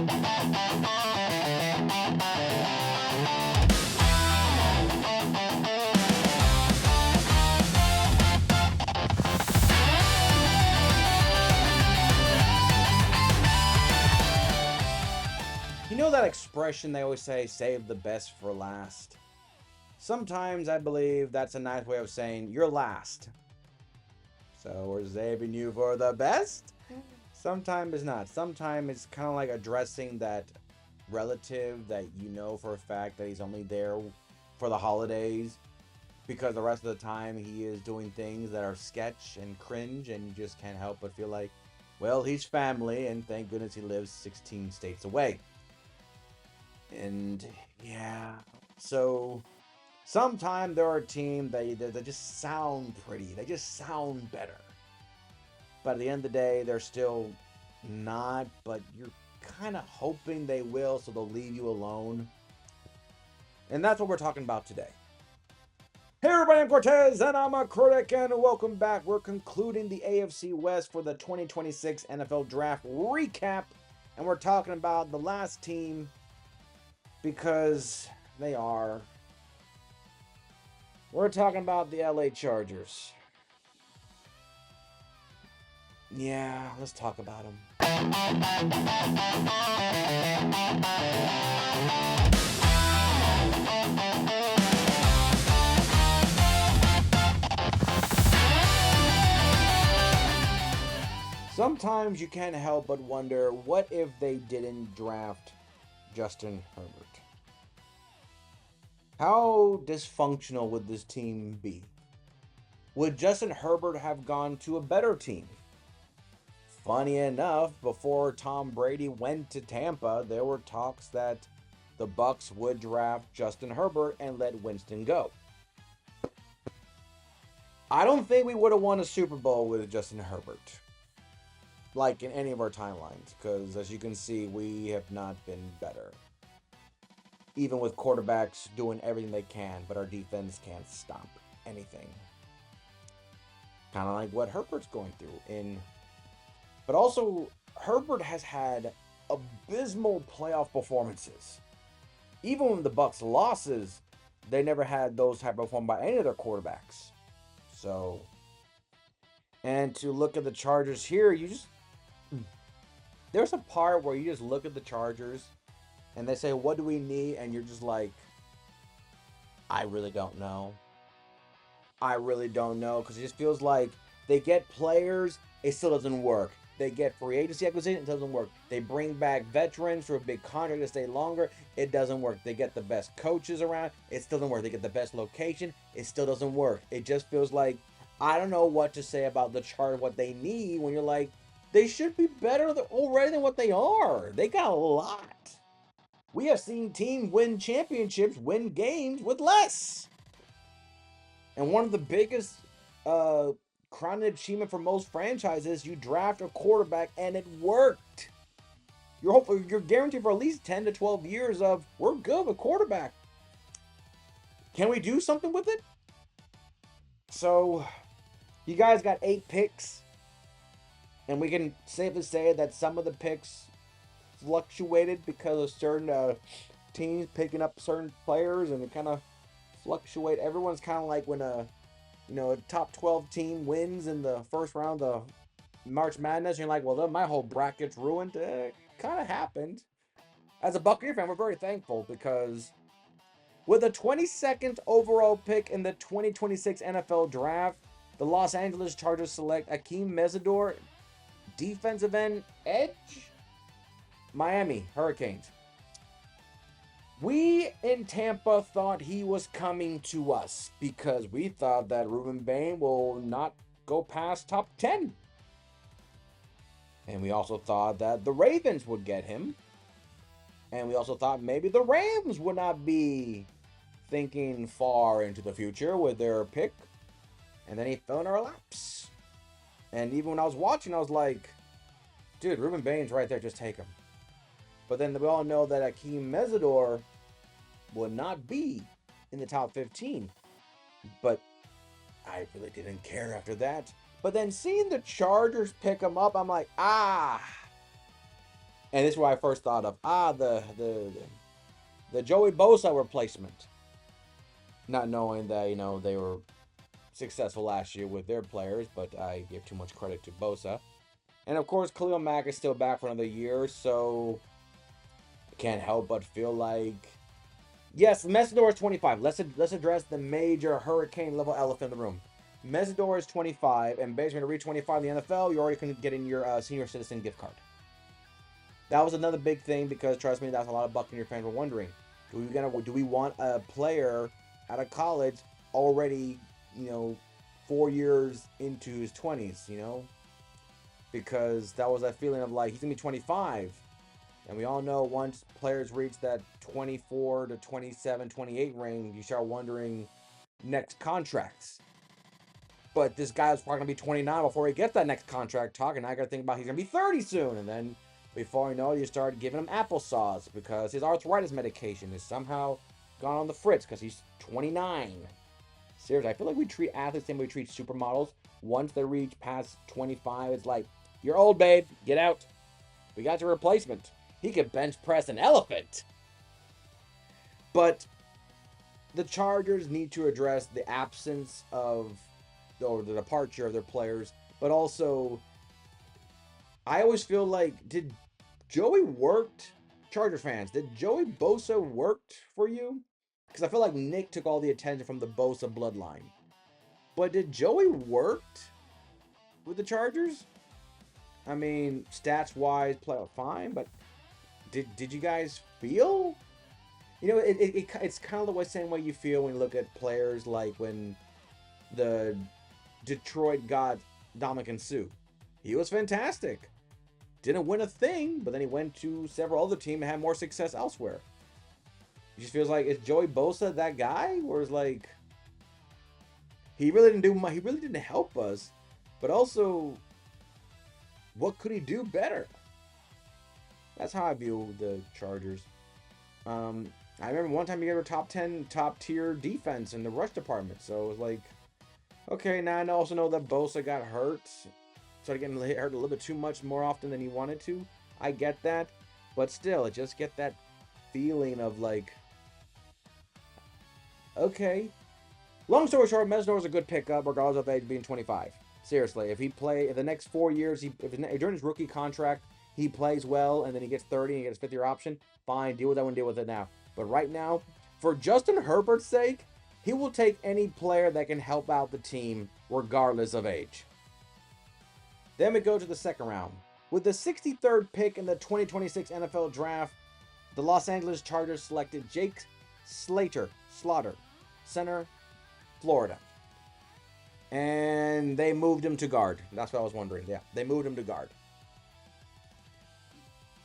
You know that expression they always say, save the best for last? Sometimes I believe that's a nice way of saying you're last. So we're saving you for the best? Sometimes it's not. Sometimes it's kind of like addressing that relative that you know for a fact that he's only there for the holidays because the rest of the time he is doing things that are sketch and cringe, and you just can't help but feel like, well, he's family and thank goodness he lives 16 states away. And yeah, so sometimes there are teams that just sound pretty, they just sound better, but at the end of the day they're still not, but you're kind of hoping they will, so they'll leave you alone. And that's what we're talking about today. Hey everybody, I'm Cortez and I'm a critic, and welcome back. We're concluding the AFC West for the 2026 NFL Draft recap, and we're talking about the last team because they are. We're talking about the LA Chargers. Yeah, let's talk about them. Sometimes you can't help but wonder, what if they didn't draft Justin Herbert? How dysfunctional would this team be? Would Justin Herbert have gone to a better team? Funny enough, before Tom Brady went to Tampa, there were talks that the Bucs would draft Justin Herbert and let Winston go. I don't think we would have won a Super Bowl with Justin Herbert, like in any of our timelines, because as you can see, we have not been better. Even with quarterbacks doing everything they can, but our defense can't stop anything. Kind of like what Herbert's going through. But also, Herbert has had abysmal playoff performances. Even when the Bucs losses, they never had those type of performances by any of their quarterbacks. So, and to look at the Chargers here, there's a part where you just look at the Chargers and they say, what do we need? And you're just like, I really don't know. I really don't know. Because it just feels like they get players, it still doesn't work. They get free agency acquisition, it doesn't work. They bring back veterans for a big contract to stay longer, it doesn't work. They get the best coaches around, it still doesn't work. They get the best location, it still doesn't work. It just feels like, I don't know what to say about the Chargers, what they need, when you're like, they should be better already than what they are. They got a lot. We have seen teams win championships, win games with less. And one of the biggest crown achievement for most franchises, you draft a quarterback and it worked. You're guaranteed for at least 10 to 12 years of, we're good with quarterback. Can we do something with it? So, you guys got 8 picks. And we can safely say that some of the picks fluctuated because of certain teams picking up certain players, and it kind of fluctuate. Everyone's kind of like when a top 12 team wins in the first round of March Madness, and you're like, well, then my whole bracket's ruined. It kind of happened. As a Buccaneer fan, we're very thankful because with a 22nd overall pick in the 2026 NFL Draft, the Los Angeles Chargers select Akeem Mesidor, defensive end edge, Miami Hurricanes. We in Tampa thought he was coming to us because we thought that Ruben Bain will not go past top 10. And we also thought that the Ravens would get him. And we also thought maybe the Rams would not be thinking far into the future with their pick. And then he fell in our laps. And even when I was watching, I was like, dude, Ruben Bain's right there, just take him. But then we all know that Akeem Mesidor would not be in the top 15. But I really didn't care after that. But then seeing the Chargers pick him up, I'm like, And this is what I first thought of. The Joey Bosa replacement. Not knowing that, they were successful last year with their players, but I give too much credit to Bosa. And of course, Khalil Mack is still back for another year, so I can't help but feel like, yes, Messidor is 25. Let's address the major hurricane level elephant in the room. Messidor is 25, and basically to reach 25 in the NFL, you already can get in your senior citizen gift card. That was another big thing because trust me, that's a lot of Buccaneer fans were wondering: do we want a player out of college already, 4 years into his 20s, because that was that feeling of like he's gonna be 25, and we all know once players reach that 24 to 27, 28 range, you start wondering next contracts. But this guy was probably gonna be 29 before he gets that next contract talk, and I gotta think about he's gonna be 30 soon, and then before you know it, you start giving him applesauce because his arthritis medication is somehow gone on the fritz because he's 29. Seriously, I feel like we treat athletes the same way we treat supermodels. Once they reach past 25, it's like, you're old, babe. Get out. We got your replacement. He could bench press an elephant. But the Chargers need to address the absence of, or the departure of their players, but also I always feel like, did Joey worked Charger fans? Did Joey Bosa worked for you? Because I feel like Nick took all the attention from the Bosa bloodline. But did Joey worked with the Chargers? I mean, stats wise, play out fine, but did you guys feel? It's kind of the same way you feel when you look at players like when the Detroit got Dominican Sue. He was fantastic. Didn't win a thing, but then he went to several other teams and had more success elsewhere. It just feels like, is Joey Bosa that guy, or is like he really didn't do much? He really didn't help us, but also, what could he do better? That's how I view the Chargers. I remember one time he gave a top 10, top tier defense in the rush department. So it was like, okay, now I also know that Bosa got hurt. Started getting hurt a little bit too much more often than he wanted to. I get that. But still, it just get that feeling of like, okay. Long story short, Mesnor is a good pickup regardless of age being 25. Seriously, if the next 4 years, during his rookie contract, he plays well and then he gets 30 and he gets 50-year option, fine, deal with that one, deal with it now. But right now, for Justin Herbert's sake, he will take any player that can help out the team regardless of age. Then we go to the second round. With the 63rd pick in the 2026 NFL Draft, the Los Angeles Chargers selected Jake Slaughter, center, Florida. And they moved him to guard. That's what I was wondering. Yeah, they moved him to guard.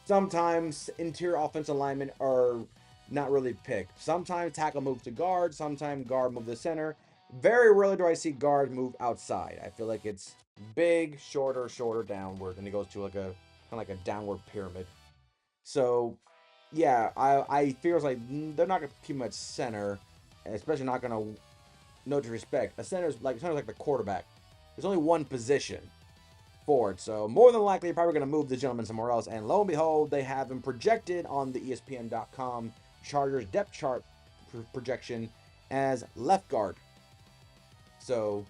Sometimes interior offensive linemen are not really picked. Sometimes tackle moves to guard. Sometimes guard move to center. Very rarely do I see guard move outside. I feel like it's big, shorter, downward, and it goes to like a kind of like a downward pyramid. So, yeah, I feels like they're not gonna keep him at center, especially not gonna. No disrespect, a center's like the quarterback. There's only one position for it, so more than likely, you're probably going to move the gentleman somewhere else. And lo and behold, they have him projected on the ESPN.com Chargers depth chart projection as left guard. So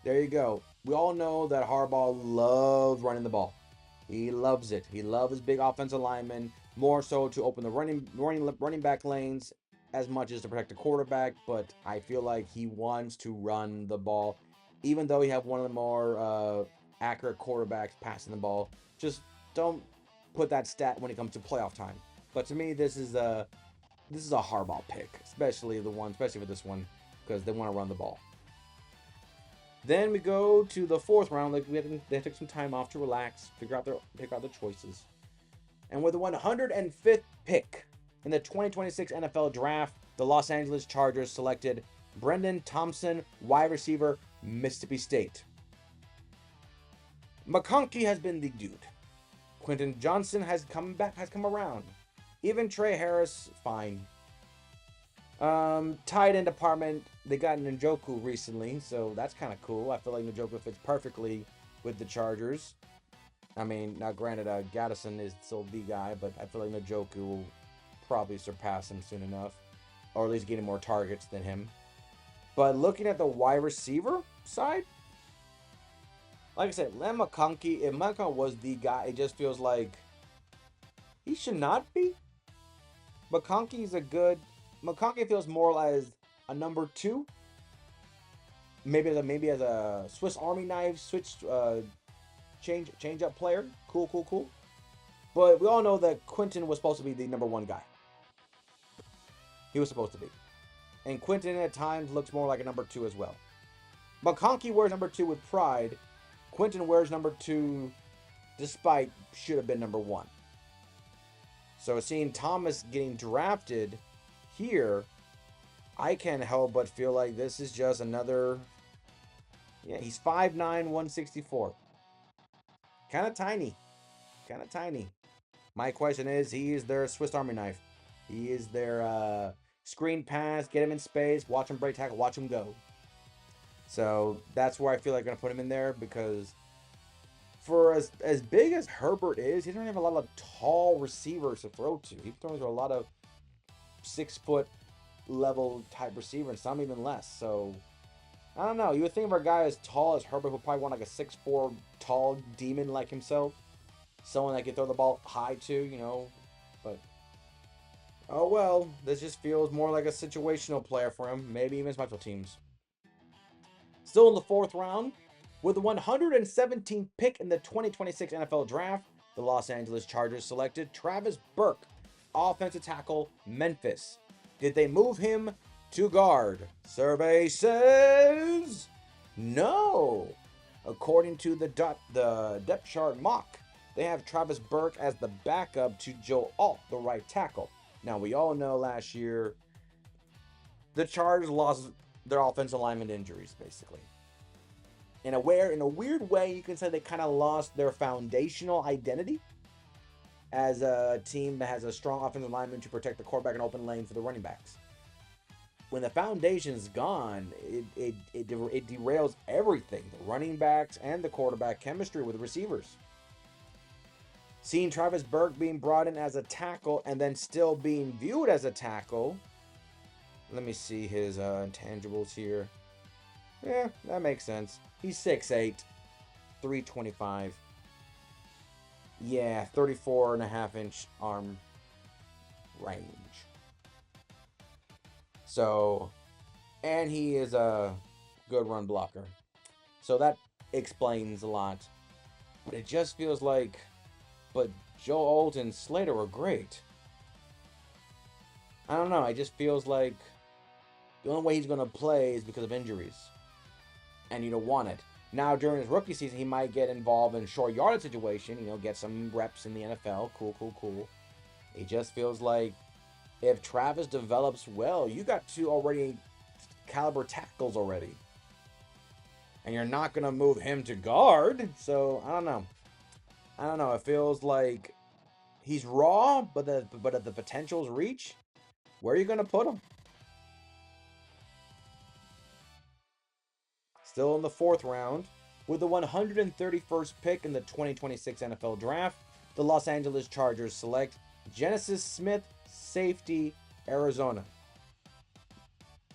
there you go. We all know that Harbaugh loves running the ball. He loves it. He loves his big offensive linemen, more so to open the running back lanes as much as to protect the quarterback. But I feel like he wants to run the ball, even though he have one of the more accurate quarterbacks passing the ball. Just don't put that stat when it comes to playoff time. But to me, this is a Harbaugh pick, especially for this one, because they want to run the ball. Then we go to the fourth round. They took some time off to relax, pick out their choices. And with the 105th pick in the 2026 NFL Draft, the Los Angeles Chargers selected Brendan Thompson, wide receiver, Mississippi State. McConkey has been the dude. Quentin Johnson has come around. Even Trey Harris, fine. Tight end department, they got Njoku recently, so that's kind of cool. I feel like Njoku fits perfectly with the Chargers. I mean, now granted, Gaddison is still the guy, but I feel like Njoku will probably surpass him soon enough, or at least getting more targets than him. But looking at the wide receiver side, like I said, Len McConkey, if McConkey was the guy, it just feels like he should not be. McConkey's a good. McConkey feels more as a number two, maybe as a Swiss Army knife switch change up player. Cool, cool, cool. But we all know that Quentin was supposed to be the number one guy. He was supposed to be, and Quentin at times looks more like a number two as well. McConkey wears number two with pride. Quentin wears number two, despite should have been number one. So seeing Thomas getting drafted here, I can't help but feel like this is just another. Yeah, he's 5'9", 164. Kind of tiny. Kind of tiny. My question is, he is their Swiss Army knife. He is their screen pass, get him in space, watch him break tackle, watch him go. So that's where I feel like I'm going to put him in there, because for as big as Herbert is, he doesn't have a lot of tall receivers to throw to. He throws to a lot of 6-foot level type receiver, and some even less. So I don't know. You would think of a guy as tall as Herbert who probably want like a 6'4" tall demon like himself. Someone that can throw the ball high to, But, oh well. This just feels more like a situational player for him. Maybe even special teams. Still in the 4th round, with the 117th pick in the 2026 NFL Draft, the Los Angeles Chargers selected Travis Burke, offensive tackle, Memphis. Did they move him to guard? Survey says no. According to the depth chart mock, they have Travis Burke as the backup to Joe Alt, the right tackle. Now, we all know last year the Chargers lost their offensive lineman injuries, basically. In a weird way, you can say they kind of lost their foundational identity as a team that has a strong offensive lineman to protect the quarterback and open lane for the running backs. When the foundation's gone, it derails everything. The running backs and the quarterback chemistry with the receivers. Seeing Travis Burke being brought in as a tackle and then still being viewed as a tackle. Let me see his intangibles here. Yeah, that makes sense. He's 6'8", 325. Yeah, 34.5-inch arm range. So, and he is a good run blocker. So that explains a lot. But it just feels like, but Joe Alt and Slater were great. I don't know. It just feels like the only way he's going to play is because of injuries. And you don't want it. Now, during his rookie season, he might get involved in a short yardage situation, get some reps in the NFL. Cool. It just feels like if Travis develops well, you got 2 already caliber tackles already. And you're not going to move him to guard. So, I don't know. It feels like he's raw, but at the potential's reach, where are you going to put him? Still in the 4th round, with the 131st pick in the 2026 NFL Draft, the Los Angeles Chargers select Genesis Smith, safety, Arizona.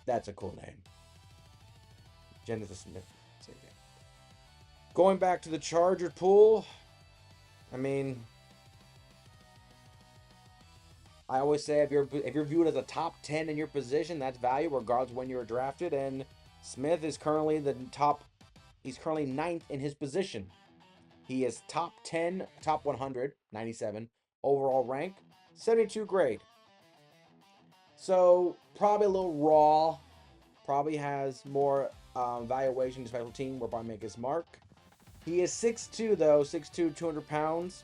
That's a cool name. Genesis Smith, safety. Going back to the Charger pool, I mean, I always say if you're viewed as a top 10 in your position, that's value regardless of when you were drafted. And Smith is currently he's currently 9th in his position. He is top 10, top 100, 97 overall rank, 72 grade. So probably a little raw. Probably has more valuation to special team where probably make his mark. He is 6'2", though, 6'2", 200 pounds.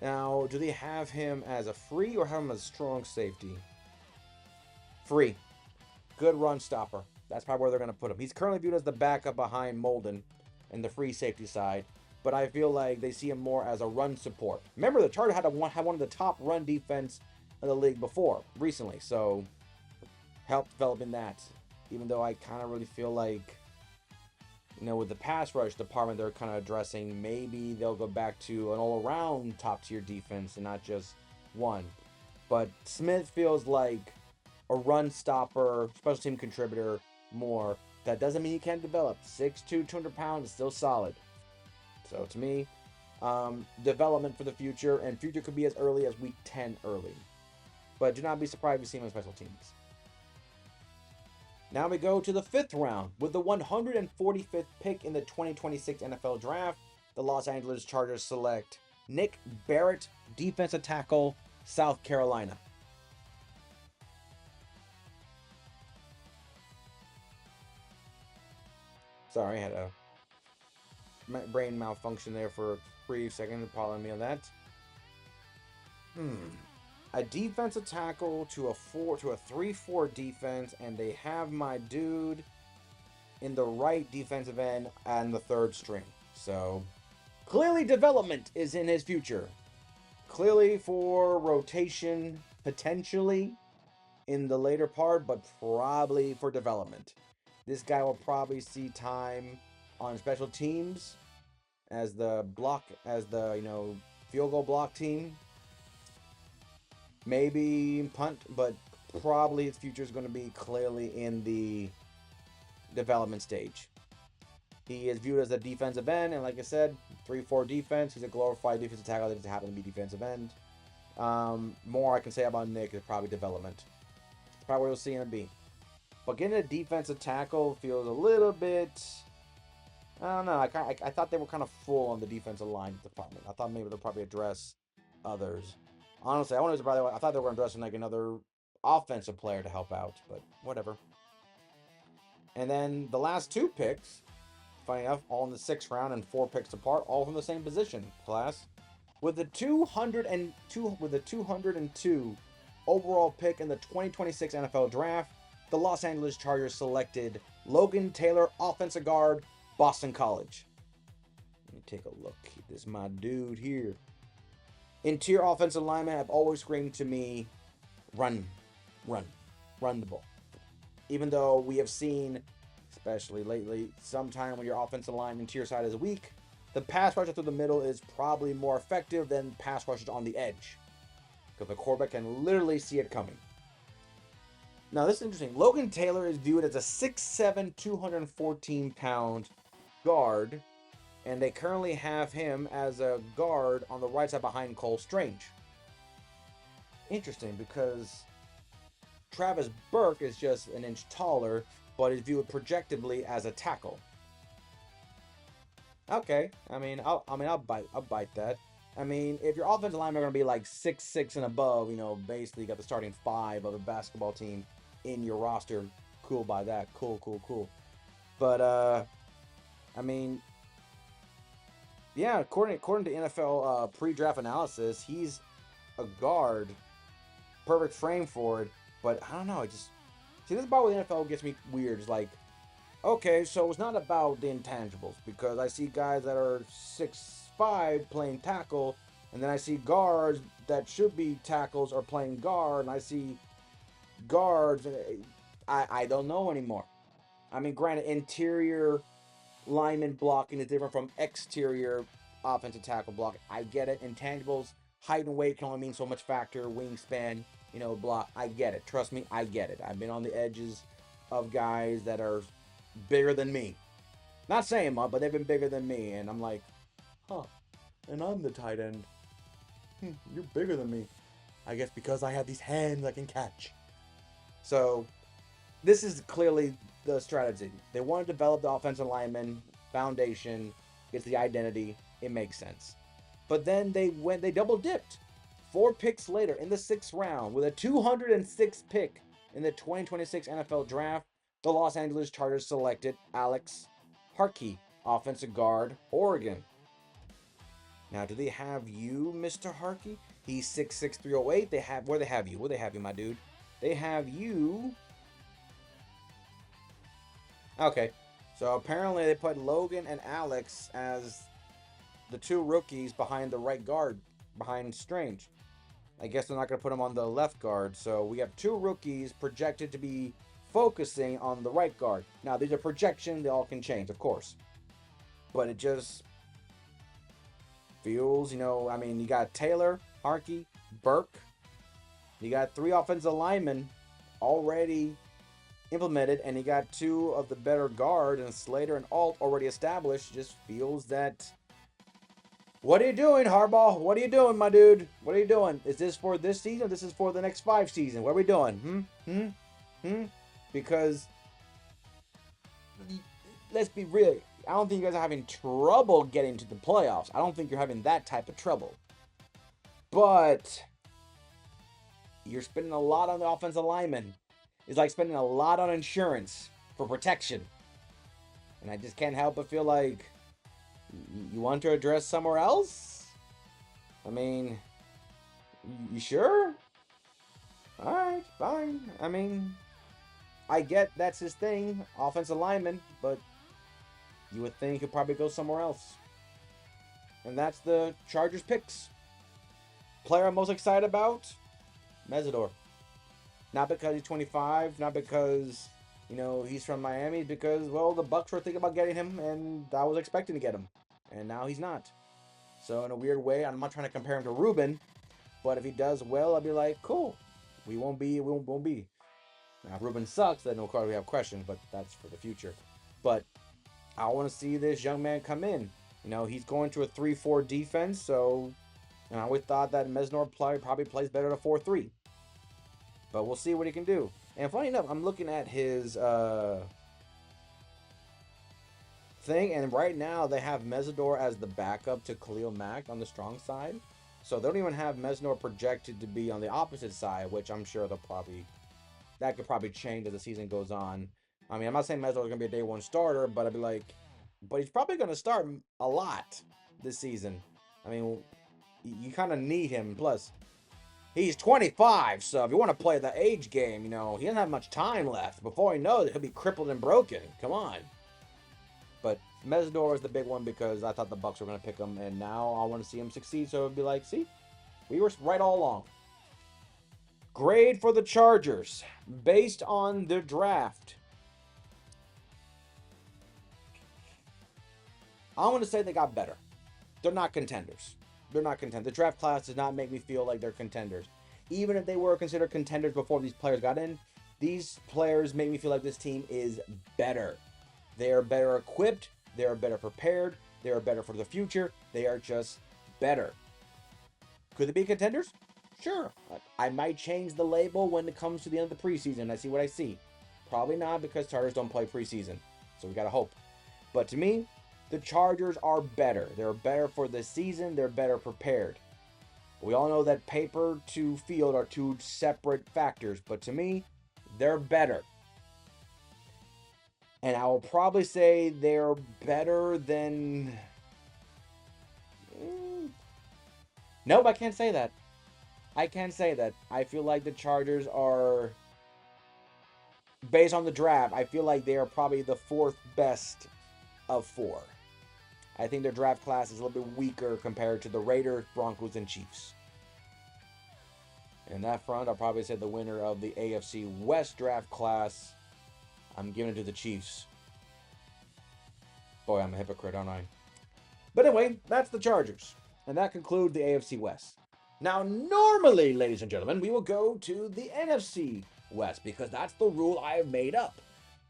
Now, do they have him as a free or have him as a strong safety? Free. Good run stopper. That's probably where they're going to put him. He's currently viewed as the backup behind Molden in the free safety side, but I feel like they see him more as a run support. Remember, the Chargers had one of the top run defense in the league recently, so help developing that. Even though I kind of really feel like With the pass rush department they're kind of addressing, maybe they'll go back to an all-around top-tier defense and not just one. But Smith feels like a run stopper, special team contributor more. That doesn't mean he can't develop. 6'2", 200 pounds is still solid. So to me, development for the future, and future could be as early as week 10 early. But do not be surprised if you see him on special teams. Now we go to the 5th round. With the 145th pick in the 2026 NFL Draft, the Los Angeles Chargers select Nick Barrett, defensive tackle, South Carolina. Sorry, I had a brain malfunction there for a brief second. Pardon me on that. A defensive tackle to a 3-4 defense, and they have my dude in the right defensive end and the 3rd string. So clearly development is in his future. Clearly for rotation potentially in the later part, but probably for development. This guy will probably see time on special teams as the field goal block team. Maybe punt, but probably his future is going to be clearly in the development stage. He is viewed as a defensive end, and like I said, 3-4 defense. He's a glorified defensive tackle that just happens to be defensive end. More I can say about Nick is probably development. It's probably where you'll see him be. But getting a defensive tackle feels a little bit... I don't know. I thought they were kind of full on the defensive line department. I thought maybe they'll probably address others. Honestly, I thought they were addressing like another offensive player to help out, but whatever. And then the last 2 picks, funny enough, all in the 6th round and 4 picks apart, all from the same position class. With the 202 overall pick in the 2026 NFL Draft, the Los Angeles Chargers selected Logan Taylor, offensive guard, Boston College. Let me take a look. This is my dude here. Interior offensive linemen have always screamed to me, run the ball. Even though we have seen, especially lately, sometime when your offensive line interior side is weak, the pass rusher through the middle is probably more effective than pass rushers on the edge, because the quarterback can literally see it coming. Now this is interesting. Logan Taylor is viewed as a 6'7", 214-pound guard, and they currently have him as a guard on the right side behind Cole Strange. Interesting, because Travis Burke is just an inch taller, but is viewed projectively as a tackle. Okay, I'll bite that. I mean, if your offensive linemen are going to be like 6'6" and above, basically you got the starting 5 of a basketball team in your roster. Cool by that. Cool. But, yeah, according to NFL pre-draft analysis, he's a guard, perfect frame for it. But I don't know. This is about where the NFL gets me weird. It's like, okay, so it's not about the intangibles, because I see guys that are 6'5" playing tackle, and then I see guards that should be tackles are playing guard, and I see guards. I don't know anymore. I mean, granted, interior lineman blocking is different from exterior offensive tackle blocking. I get it. Intangibles, height and weight can only mean so much factor. Wingspan, block. I get it. Trust me, I get it. I've been on the edges of guys that are bigger than me. Not saying much, but they've been bigger than me. And I'm like, and I'm the tight end. You're bigger than me. I guess because I have these hands I can catch. So, this is clearly the strategy. They want to develop the offensive lineman foundation. It's the identity. It makes sense. But then they double dipped. 4 picks later in the 6th round with a 206th pick in the 2026 NFL Draft, the Los Angeles Chargers selected Alex Harkey, offensive guard, Oregon. Now, do they have you, Mr. Harkey? He's 6'6", 308. Where they have you, my dude? They have you. Okay, so apparently they put Logan and Alex as the 2 rookies behind the right guard, behind Strange. I guess they're not going to put him on the left guard. So we have 2 rookies projected to be focusing on the right guard. Now, these are projections. They all can change, of course. But it just feels, I mean, you got Taylor, Harkey, Burke. You got 3 offensive linemen already implemented, and you got 2 of the better guard, and Slater and Alt already established. Just feels that... What are you doing, Harbaugh? What are you doing, my dude? What are you doing? Is this for this season? This is for the next 5 seasons. What are we doing? Because, let's be real. I don't think you guys are having trouble getting to the playoffs. I don't think you're having that type of trouble. But you're spending a lot on the offensive lineman. It's like spending a lot on insurance for protection. And I just can't help but feel like you want to address somewhere else? I mean, you sure? Alright, fine. I mean, I get that's his thing, offensive lineman, but you would think he'll probably go somewhere else. And that's the Chargers picks. Player I'm most excited about? Mesidor. Not because he's 25, not because, he's from Miami, because, well, the Bucks were thinking about getting him, and I was expecting to get him. And now he's not. So in a weird way, I'm not trying to compare him to Ruben, but if he does well, I'll be like, cool. We won't be. Now, if Ruben sucks, then of course we have questions, but that's for the future. But I want to see this young man come in. He's going to a 3-4 defense, so I always thought that Mesnor probably plays better at a 4-3. But we'll see what he can do. And funny enough, I'm looking at his thing, and right now they have Mesidor as the backup to Khalil Mack on the strong side. So they don't even have Mesnor projected to be on the opposite side, which I'm sure that could probably change as the season goes on. I mean, I'm not saying Mesnor is going to be a day 1 starter, but I'd be like, but he's probably going to start a lot this season. I mean, you kind of need him. Plus, he's 25, so if you want to play the age game, he doesn't have much time left. Before he knows it, he'll be crippled and broken. Come on. But Mesidor is the big one because I thought the Bucks were going to pick him, and now I want to see him succeed. So it'd be like, see, we were right all along. Grade for the Chargers based on the draft. I want to say they got better. They're not contenders. The draft class does not make me feel like they're contenders. Even if they were considered contenders before these players got in, these players make me feel like this team is better. They are better equipped. They are better prepared. They are better for the future. They are just better. Could they be contenders? Sure. I might change the label when it comes to the end of the preseason. I see what I see. Probably not, because Chargers don't play preseason. So we got to hope. But to me, the Chargers are better. They're better for the season. They're better prepared. We all know that paper to field are 2 separate factors. But to me, they're better. And I will probably say they're better than... Nope, I can't say that. I feel like the Chargers are... Based on the draft, I feel like they are probably the 4th best of 4. I think their draft class is a little bit weaker compared to the Raiders, Broncos, and Chiefs. In that front, I'll probably say the winner of the AFC West draft class, I'm giving it to the Chiefs. Boy, I'm a hypocrite, aren't I? But anyway, that's the Chargers. And that concludes the AFC West. Now, normally, ladies and gentlemen, we will go to the NFC West because that's the rule I have made up.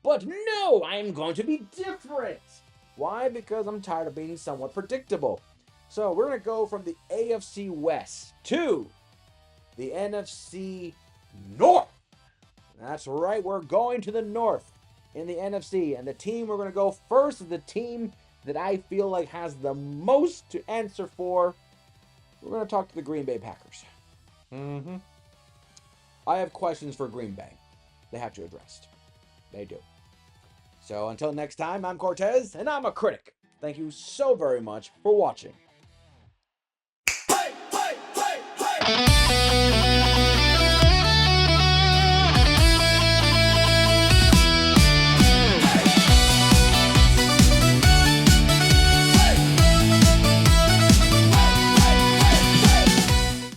But no, I'm going to be different. Why? Because I'm tired of being somewhat predictable. So we're going to go from the AFC West to the NFC North. That's right, we're going to the North in the NFC. And the team we're going to go first is the team that I feel like has the most to answer for. We're going to talk to the Green Bay Packers. I have questions for Green Bay. They have to be addressed. They do. So until next time, I'm Cortez, and I'm a critic. Thank you so very much for watching.